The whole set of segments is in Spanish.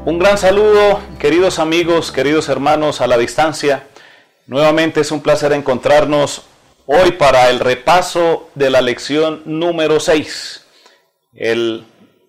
Un gran saludo, queridos amigos, queridos hermanos a la distancia. Nuevamente es un placer encontrarnos hoy para el repaso de la lección número 6. El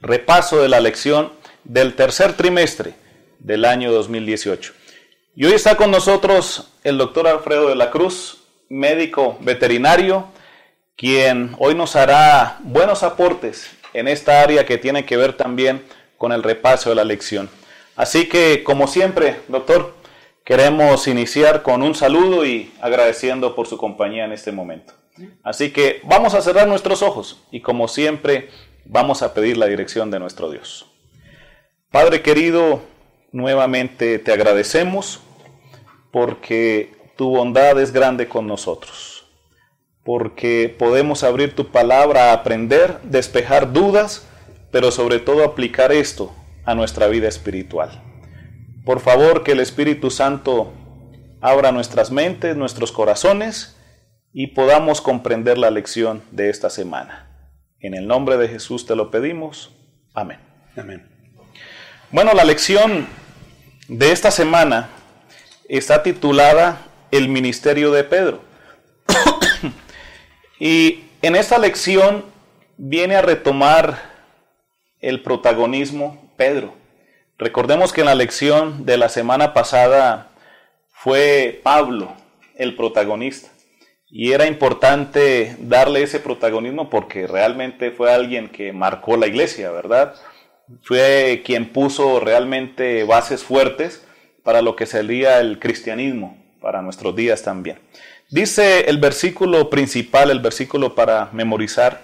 repaso de la lección del tercer trimestre del año 2018. Y hoy está con nosotros el doctor Alfredo de la Cruz, médico veterinario, quien hoy nos hará buenos aportes en esta área que tiene que ver también con el repaso de la lección. Así que, como siempre, doctor, queremos iniciar con un saludo y agradeciendo por su compañía en este momento. Así que vamos a cerrar nuestros ojos y, como siempre, vamos a pedir la dirección de nuestro Dios. Padre querido, nuevamente te agradecemos porque tu bondad es grande con nosotros, porque podemos abrir tu palabra a aprender, despejar dudas, pero sobre todo aplicar esto a nuestra vida espiritual. Por favor, que el Espíritu Santo abra nuestras mentes, nuestros corazones y podamos comprender la lección de esta semana. En el nombre de Jesús te lo pedimos. Amén. Amén. Bueno, la lección de esta semana está titulada El ministerio de Pedro. Y en esta lección viene a retomar el protagonismo Pedro. Recordemos que en la lección de la semana pasada fue Pablo el protagonista. Y era importante darle ese protagonismo porque realmente fue alguien que marcó la iglesia, ¿verdad? Fue quien puso realmente bases fuertes para lo que sería el cristianismo para nuestros días también. Dice el versículo principal, el versículo para memorizar: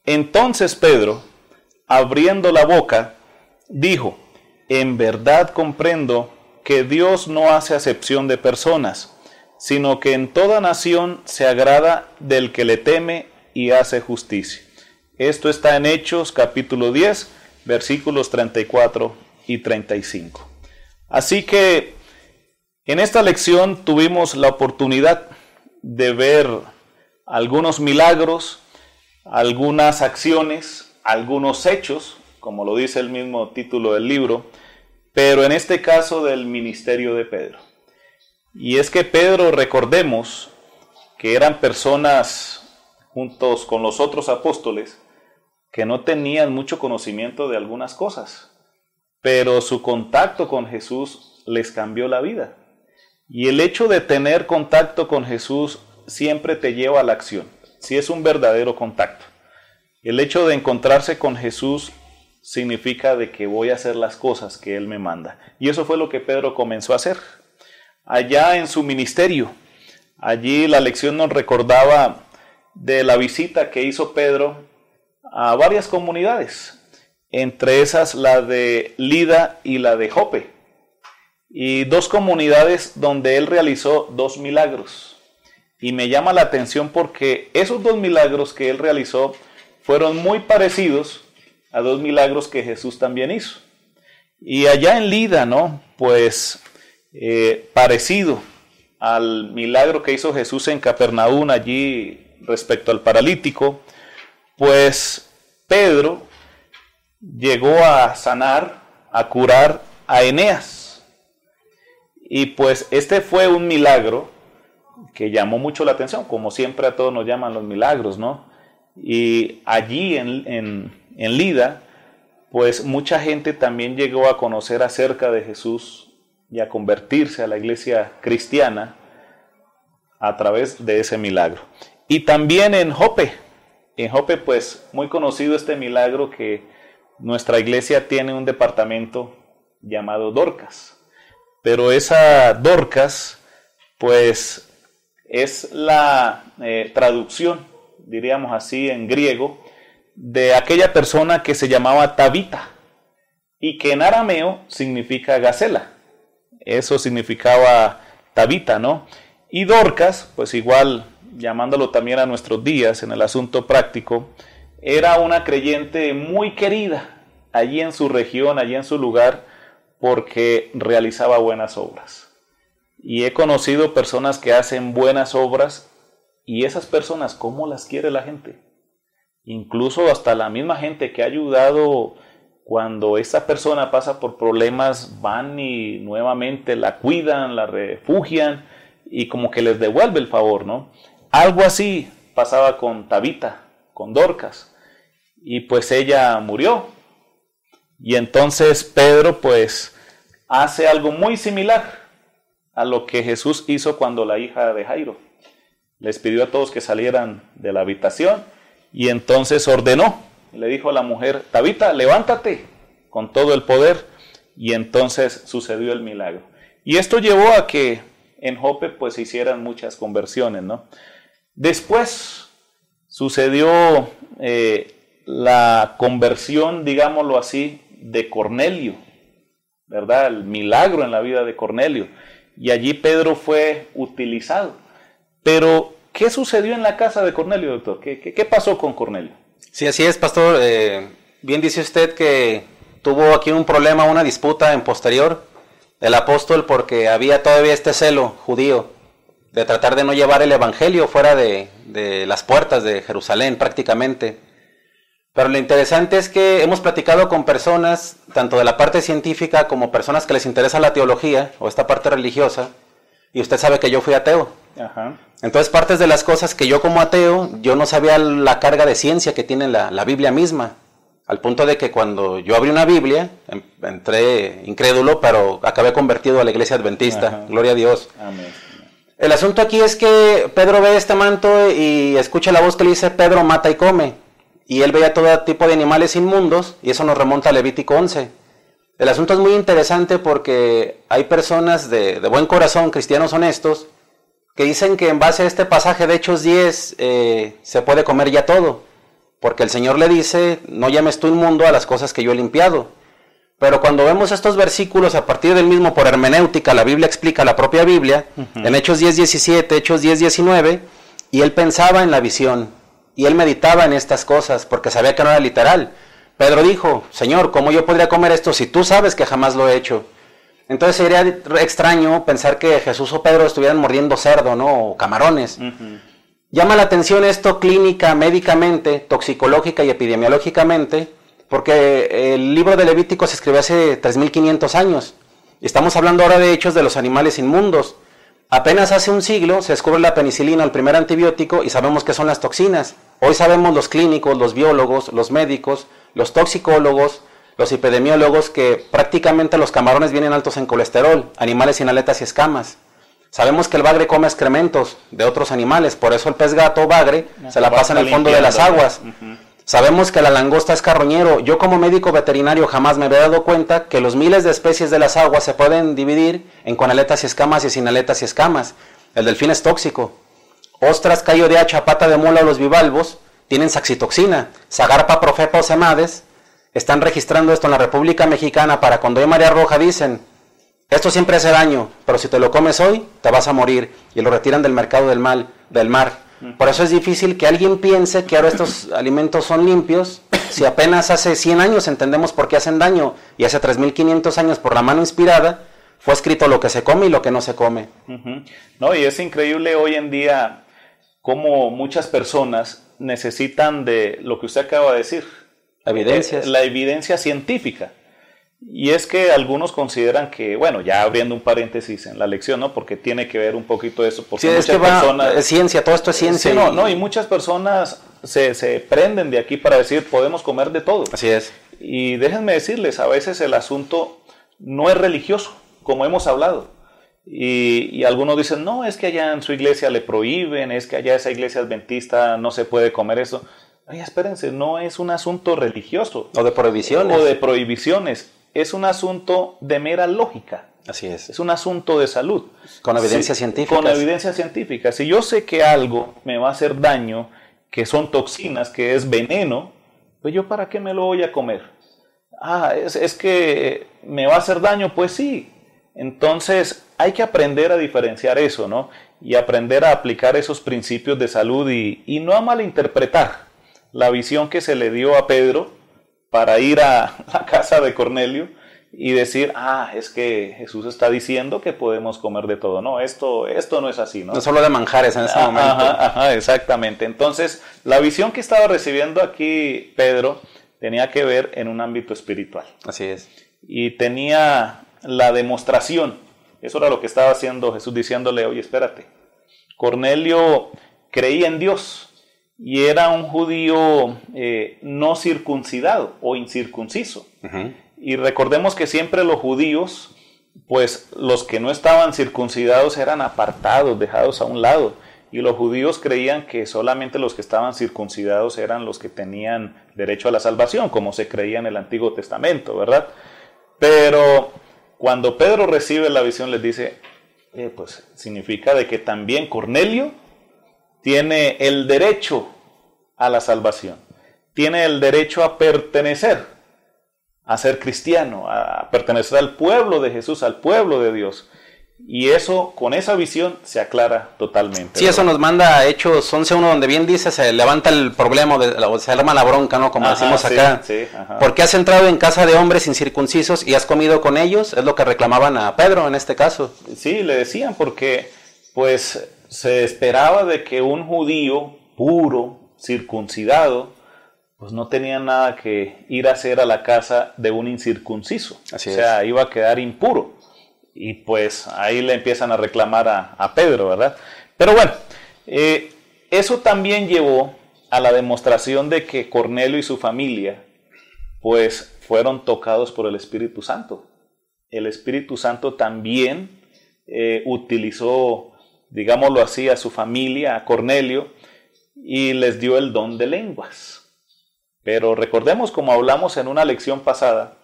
entonces Pedro, abriendo la boca, dijo: en verdad comprendo que Dios no hace acepción de personas, sino que en toda nación se agrada del que le teme y hace justicia. Esto está en Hechos capítulo 10, versículos 34 y 35. Así que en esta lección tuvimos la oportunidad de ver algunos milagros, algunas acciones, algunos hechos, como lo dice el mismo título del libro, pero en este caso del ministerio de Pedro. Y es que Pedro, recordemos que eran personas juntos con los otros apóstoles que no tenían mucho conocimiento de algunas cosas, pero su contacto con Jesús les cambió la vida. Y el hecho de tener contacto con Jesús siempre te lleva a la acción, si es un verdadero contacto. El hecho de encontrarse con Jesús significa de que voy a hacer las cosas que Él me manda. Y eso fue lo que Pedro comenzó a hacer. Allá en su ministerio, allí la lección nos recordaba de la visita que hizo Pedro a varias comunidades, entre esas la de Lida y la de Jope, y dos comunidades donde Él realizó dos milagros. Y me llama la atención porque esos dos milagros que Él realizó fueron muy parecidos a dos milagros que Jesús también hizo. Y allá en Lida, ¿no? Pues parecido al milagro que hizo Jesús en Capernaum allí respecto al paralítico, pues Pedro llegó a sanar, a curar a Eneas. Y pues este fue un milagro que llamó mucho la atención, como siempre a todos nos llaman los milagros, ¿no? Y allí en Lida, pues mucha gente también llegó a conocer acerca de Jesús y a convertirse a la iglesia cristiana a través de ese milagro. Y también en Jope pues muy conocido este milagro que nuestra iglesia tiene un departamento llamado Dorcas. Pero esa Dorcas pues es la traducción, diríamos así en griego, de aquella persona que se llamaba Tabita y que en arameo significa gacela. Eso significaba Tabita, ¿no? Y Dorcas, pues igual llamándolo también a nuestros días en el asunto práctico, era una creyente muy querida allí en su región, allí en su lugar, porque realizaba buenas obras. Y he conocido personas que hacen buenas obras y esas personas, ¿cómo las quiere la gente? Incluso hasta la misma gente que ha ayudado cuando esta persona pasa por problemas, van y nuevamente la cuidan, la refugian y como que les devuelve el favor, ¿no? Algo así pasaba con Tabita, con Dorcas, y pues ella murió. Y entonces Pedro pues hace algo muy similar a lo que Jesús hizo cuando la hija de Jairo les pidió a todos que salieran de la habitación y entonces ordenó, le dijo a la mujer, Tabita, levántate, con todo el poder, y entonces sucedió el milagro. Y esto llevó a que en Jope pues se hicieran muchas conversiones, ¿no? Después sucedió la conversión, digámoslo así, de Cornelio, ¿verdad? El milagro en la vida de Cornelio. Y allí Pedro fue utilizado. Pero, ¿qué sucedió en la casa de Cornelio, doctor? ¿Qué pasó con Cornelio? Sí, así es, pastor. Bien dice usted que tuvo aquí un problema, una disputa en posterior del apóstol porque había todavía este celo judío de tratar de no llevar el evangelio fuera de las puertas de Jerusalén prácticamente. Pero lo interesante es que hemos platicado con personas, tanto de la parte científica como personas que les interesa la teología o esta parte religiosa, y usted sabe que yo fui ateo. Ajá. Entonces, partes de las cosas que yo como ateo, yo no sabía la carga de ciencia que tiene la Biblia misma, al punto de que cuando yo abrí una Biblia, entré incrédulo, pero acabé convertido a la iglesia adventista. Ajá. Gloria a Dios. Amén. El asunto aquí es que Pedro ve este manto y escucha la voz que le dice, Pedro, mata y come. Y él veía todo tipo de animales inmundos, y eso nos remonta a Levítico 11. El asunto es muy interesante porque hay personas de buen corazón, cristianos honestos, que dicen que en base a este pasaje de Hechos 10 se puede comer ya todo, porque el Señor le dice, no llames tú inmundo a las cosas que yo he limpiado. Pero cuando vemos estos versículos a partir del mismo por hermenéutica, la Biblia explica la propia Biblia, en Hechos 10:17, Hechos 10:19, y él pensaba en la visión, y él meditaba en estas cosas, porque sabía que no era literal. Pedro dijo, Señor, ¿cómo yo podría comer esto si tú sabes que jamás lo he hecho? Entonces sería extraño pensar que Jesús o Pedro estuvieran mordiendo cerdo, ¿no? O camarones. Llama la atención esto clínica, médicamente, toxicológica y epidemiológicamente, porque el libro de Levítico se escribió hace 3.500 años. Y estamos hablando ahora de hechos de los animales inmundos. Apenas hace un siglo se descubre la penicilina, el primer antibiótico, y sabemos qué son las toxinas. Hoy sabemos los clínicos, los biólogos, los médicos, los toxicólogos, los epidemiólogos, que prácticamente los camarones vienen altos en colesterol, animales sin aletas y escamas. Sabemos que el bagre come excrementos de otros animales, por eso el pez gato bagre se la pasa en el fondo de las aguas. Sabemos que la langosta es carroñero. Yo como médico veterinario jamás me había dado cuenta que los miles de especies de las aguas se pueden dividir en con aletas y escamas y sin aletas y escamas. El delfín es tóxico. Ostras, callo de hacha, pata de mula o los bivalvos tienen saxitoxina. Zagarpa, profepa o semades están registrando esto en la República Mexicana para cuando hay marea roja dicen, esto siempre hace daño, pero si te lo comes hoy te vas a morir, y lo retiran del mercado del mar. Por eso es difícil que alguien piense que ahora estos alimentos son limpios, si apenas hace 100 años entendemos por qué hacen daño, y hace 3.500 años por la mano inspirada fue escrito lo que se come y lo que no se come. No, y es increíble hoy en día cómo muchas personas necesitan de lo que usted acaba de decir, evidencias. La evidencia científica. Y es que algunos consideran que, bueno, ya abriendo un paréntesis en la lección, ¿no? Porque tiene que ver un poquito de eso. Porque sí, es que es ciencia, todo esto es ciencia. Sí, no, y muchas personas se prenden de aquí para decir, podemos comer de todo. Así es. Y déjenme decirles, a veces el asunto no es religioso, como hemos hablado. Y algunos dicen, no, es que allá en su iglesia le prohíben, es que allá esa iglesia adventista no se puede comer eso. Ay, espérense, no es un asunto religioso. O de prohibiciones. O de prohibiciones. Es un asunto de mera lógica. Así es. Es un asunto de salud. Con evidencia científica. Con evidencia científica. Si yo sé que algo me va a hacer daño, que son toxinas, que es veneno, pues yo ¿para qué me lo voy a comer? Es que me va a hacer daño, pues sí. Entonces hay que aprender a diferenciar eso, ¿no? Y aprender a aplicar esos principios de salud y no a malinterpretar la visión que se le dio a Pedro para ir a la casa de Cornelio y decir, es que Jesús está diciendo que podemos comer de todo. No, esto no es así, ¿no? No solo de manjares en ese momento. Exactamente. Entonces, la visión que estaba recibiendo aquí Pedro tenía que ver en un ámbito espiritual. Así es. Y tenía la demostración, eso era lo que estaba haciendo Jesús, diciéndole, oye, espérate, Cornelio creía en Dios y era un judío no circuncidado o incircunciso. Y recordemos que siempre los judíos, pues los que no estaban circuncidados eran apartados, dejados a un lado. Y los judíos creían que solamente los que estaban circuncidados eran los que tenían derecho a la salvación, como se creía en el Antiguo Testamento, ¿verdad? Pero cuando Pedro recibe la visión les dice, pues significa de que también Cornelio tiene el derecho a la salvación, tiene el derecho a pertenecer, a ser cristiano, a pertenecer al pueblo de Jesús, al pueblo de Dios. Y eso, con esa visión, se aclara totalmente. Sí, ¿verdad? Eso nos manda a Hechos 11.1, donde bien dice, se levanta el problema, se arma la bronca, ¿no? Como decimos acá. Sí, ¿Por qué has entrado en casa de hombres incircuncisos y has comido con ellos? Es lo que reclamaban a Pedro en este caso. Sí, le decían porque, pues, se esperaba de que un judío puro, circuncidado, pues no tenía nada que ir a hacer a la casa de un incircunciso. Así es. O sea, iba a quedar impuro. Y pues ahí le empiezan a reclamar a Pedro, ¿verdad? Pero bueno, eso también llevó a la demostración de que Cornelio y su familia pues fueron tocados por el Espíritu Santo. El Espíritu Santo también utilizó, digámoslo así, a su familia, a Cornelio, y les dio el don de lenguas. Pero recordemos, como hablamos en una lección pasada,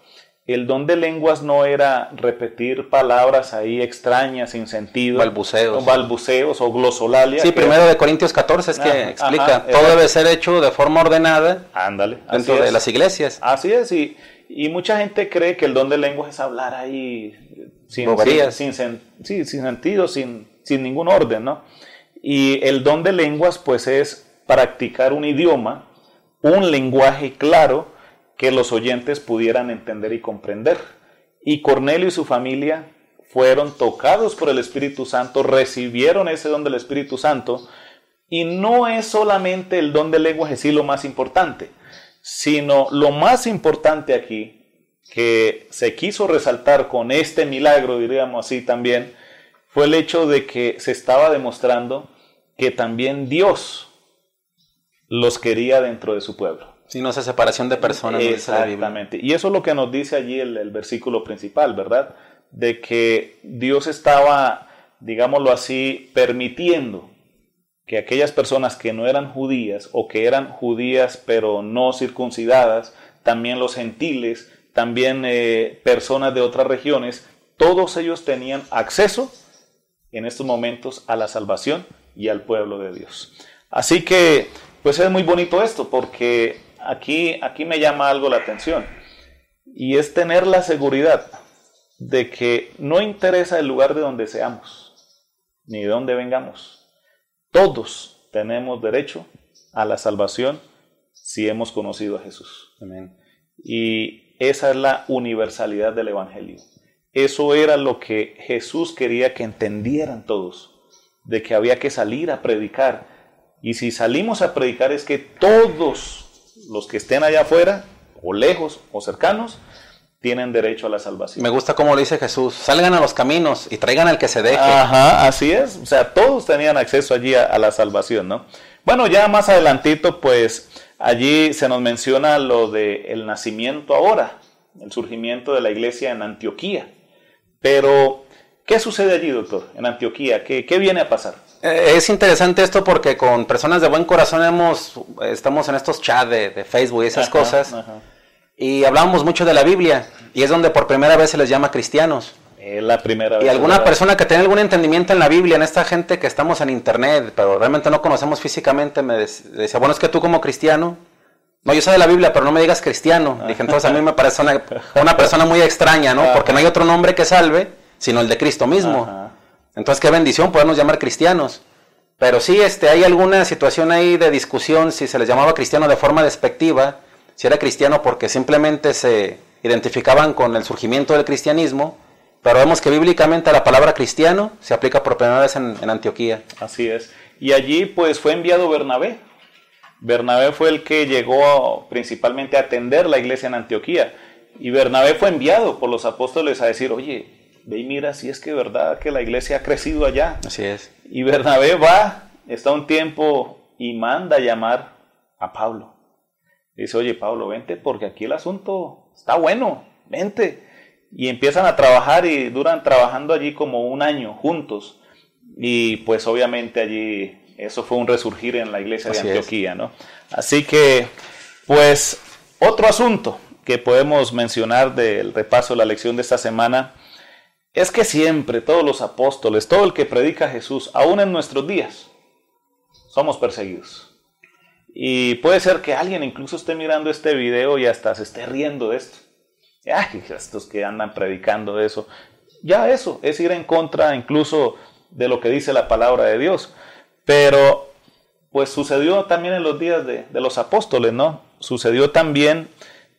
el don de lenguas no era repetir palabras ahí extrañas, sin sentido. Balbuceos o glosolalia. Sí, primero de Corintios 14 es que explica, todo debe ser hecho de forma ordenada. Ándale. Dentro de las iglesias. Así es, y mucha gente cree que el don de lenguas es hablar ahí sin sentido, sin ningún orden, ¿no? Y el don de lenguas pues es practicar un idioma, un lenguaje claro, que los oyentes pudieran entender y comprender. Y Cornelio y su familia fueron tocados por el Espíritu Santo, recibieron ese don del Espíritu Santo, y no es solamente el don de lenguas sí lo más importante, sino lo más importante aquí, que se quiso resaltar con este milagro, diríamos así también, fue el hecho de que se estaba demostrando que también Dios los quería dentro de su pueblo. Sí, no esa separación de personas. Exactamente. Y eso es lo que nos dice allí el versículo principal, ¿verdad? De que Dios estaba, digámoslo así, permitiendo que aquellas personas que no eran judías o que eran judías pero no circuncidadas, también los gentiles, también personas de otras regiones, todos ellos tenían acceso en estos momentos a la salvación y al pueblo de Dios. Así que, pues es muy bonito esto porque aquí me llama algo la atención, y es tener la seguridad de que no interesa el lugar de donde seamos, ni de dónde vengamos. Todos tenemos derecho a la salvación si hemos conocido a Jesús. Amén. Y esa es la universalidad del Evangelio. Eso era lo que Jesús quería que entendieran todos, de que había que salir a predicar. Y si salimos a predicar es que todos los que estén allá afuera, o lejos, o cercanos, tienen derecho a la salvación. Me gusta cómo lo dice Jesús, salgan a los caminos y traigan al que se deje. Ajá, así es, o sea, todos tenían acceso allí a la salvación, ¿no? Bueno, ya más adelantito, pues, allí se nos menciona lo del nacimiento ahora, el surgimiento de la iglesia en Antioquía. Pero, ¿qué sucede allí, doctor, en Antioquía? ¿Qué viene a pasar? Es interesante esto porque con personas de buen corazón estamos en estos chats de Facebook y esas cosas, y hablamos mucho de la Biblia, y es donde por primera vez se les llama cristianos. La primera vez. Y alguna persona que tiene algún entendimiento en la Biblia, en esta gente que estamos en internet, pero realmente no conocemos físicamente, me decía, bueno, es que tú como cristiano, no, yo sé de la Biblia, pero no me digas cristiano. Dije, entonces a mí me parece una persona muy extraña, ¿no? Porque no hay otro nombre que salve, sino el de Cristo mismo. Entonces, qué bendición podernos llamar cristianos. Pero sí, hay alguna situación ahí de discusión si se les llamaba cristiano de forma despectiva, si era cristiano porque simplemente se identificaban con el surgimiento del cristianismo, pero vemos que bíblicamente la palabra cristiano se aplica por primera vez en Antioquía. Así es. Y allí pues fue enviado Bernabé. Bernabé fue el que llegó principalmente a atender la iglesia en Antioquía. Y Bernabé fue enviado por los apóstoles a decir, oye, ve y mira si es que es verdad que la iglesia ha crecido allá. Así es. Y Bernabé va, está un tiempo y manda a llamar a Pablo. Dice, oye Pablo, vente porque aquí el asunto está bueno, vente. Y empiezan a trabajar y duran trabajando allí como un año juntos. Y pues obviamente allí eso fue un resurgir en la iglesia de Antioquía, ¿no? Así que, pues, otro asunto que podemos mencionar del repaso de la lección de esta semana es que siempre todos los apóstoles, todo el que predica a Jesús, aún en nuestros días, somos perseguidos. Y puede ser que alguien incluso esté mirando este video y hasta se esté riendo de esto. Ay, estos que andan predicando eso. Ya eso es ir en contra incluso de lo que dice la palabra de Dios. Pero pues sucedió también en los días de los apóstoles, ¿no? Sucedió también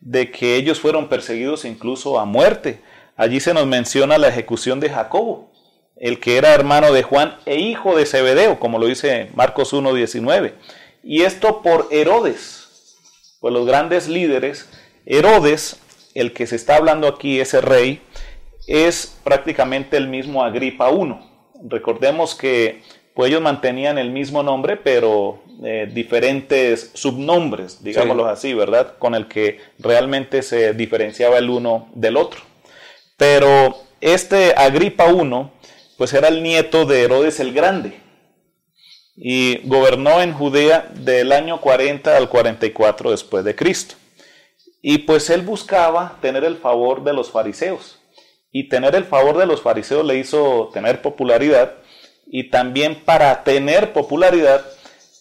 de que ellos fueron perseguidos incluso a muerte. Allí se nos menciona la ejecución de Jacobo, el que era hermano de Juan e hijo de Zebedeo, como lo dice Marcos 1:19. Y esto por Herodes, pues los grandes líderes. Herodes, el que se está hablando aquí, ese rey, es prácticamente el mismo Agripa I. Recordemos que pues ellos mantenían el mismo nombre, pero diferentes subnombres, digámoslo así, ¿verdad? Con el que realmente se diferenciaba el uno del otro. Pero este Agripa I, pues era el nieto de Herodes el Grande y gobernó en Judea del año 40 al 44 después de Cristo. Y pues él buscaba tener el favor de los fariseos. Y tener el favor de los fariseos le hizo tener popularidad. Y también para tener popularidad,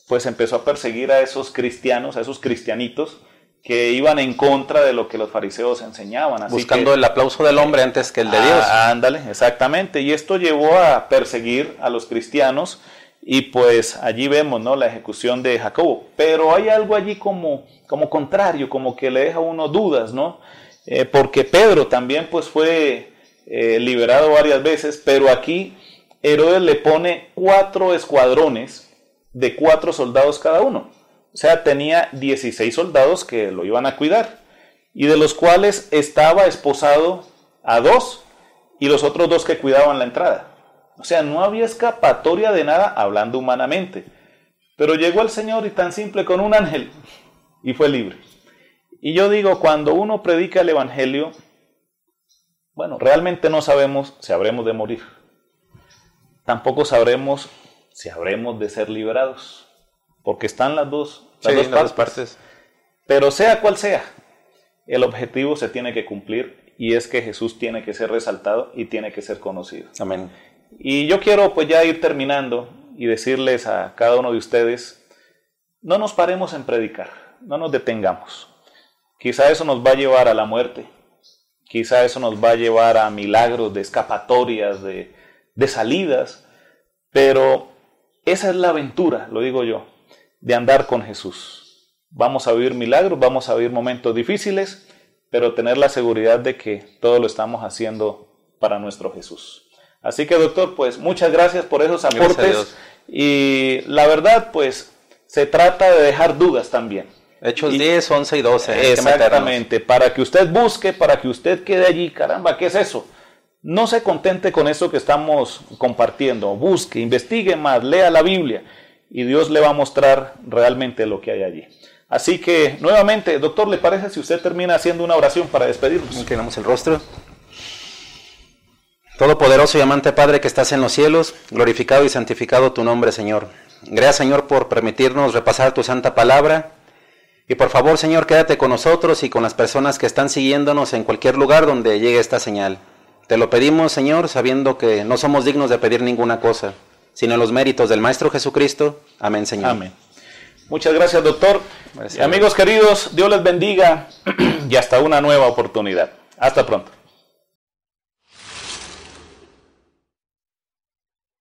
pues empezó a perseguir a esos cristianos, a esos cristianitos que iban en contra de lo que los fariseos enseñaban. Así buscando el aplauso del hombre antes que el de Dios. Ándale, exactamente. Y esto llevó a perseguir a los cristianos y pues allí vemos, ¿no?, la ejecución de Jacobo. Pero hay algo allí como contrario, como que le deja a uno dudas, ¿no? Porque Pedro también pues fue liberado varias veces, pero aquí Herodes le pone 4 escuadrones de 4 soldados cada uno. O sea, tenía 16 soldados que lo iban a cuidar, y de los cuales estaba esposado a 2 y los otros 2 que cuidaban la entrada. O sea, no había escapatoria de nada hablando humanamente. Pero llegó el Señor y tan simple con un ángel y fue libre. Y yo digo, cuando uno predica el Evangelio, bueno, realmente no sabemos si habremos de morir. Tampoco sabremos si habremos de ser liberados, porque están las dos partes. Pero sea cual sea, el objetivo se tiene que cumplir, y es que Jesús tiene que ser resaltado y tiene que ser conocido. Amén. Y yo quiero pues ya ir terminando y decirles a cada uno de ustedes, no nos paremos en predicar, no nos detengamos. Quizá eso nos va a llevar a la muerte, quizá eso nos va a llevar a milagros de escapatorias, de salidas, pero esa es la aventura, lo digo yo, de andar con Jesús. Vamos a vivir milagros, vamos a vivir momentos difíciles, pero tener la seguridad de que todo lo estamos haciendo para nuestro Jesús. Así que, doctor, pues muchas gracias por esos aportes, y la verdad, pues se trata de dejar dudas también. Hechos 10, 11 y 12. Exactamente, para que usted busque, para que usted quede allí, caramba, ¿qué es eso? No se contente con eso que estamos compartiendo, busque, investigue más, lea la Biblia y Dios le va a mostrar realmente lo que hay allí. Así que, nuevamente, doctor, ¿le parece si usted termina haciendo una oración para despedirnos? Inclinamos el rostro. Todopoderoso y amante Padre que estás en los cielos, glorificado y santificado tu nombre, Señor. Gracias, Señor, por permitirnos repasar tu santa palabra. Y por favor, Señor, quédate con nosotros y con las personas que están siguiéndonos en cualquier lugar donde llegue esta señal. Te lo pedimos, Señor, sabiendo que no somos dignos de pedir ninguna cosa, sino en los méritos del Maestro Jesucristo. Amén, Señor. Amén. Muchas gracias, doctor. Gracias. Amigos queridos, Dios les bendiga y hasta una nueva oportunidad. Hasta pronto.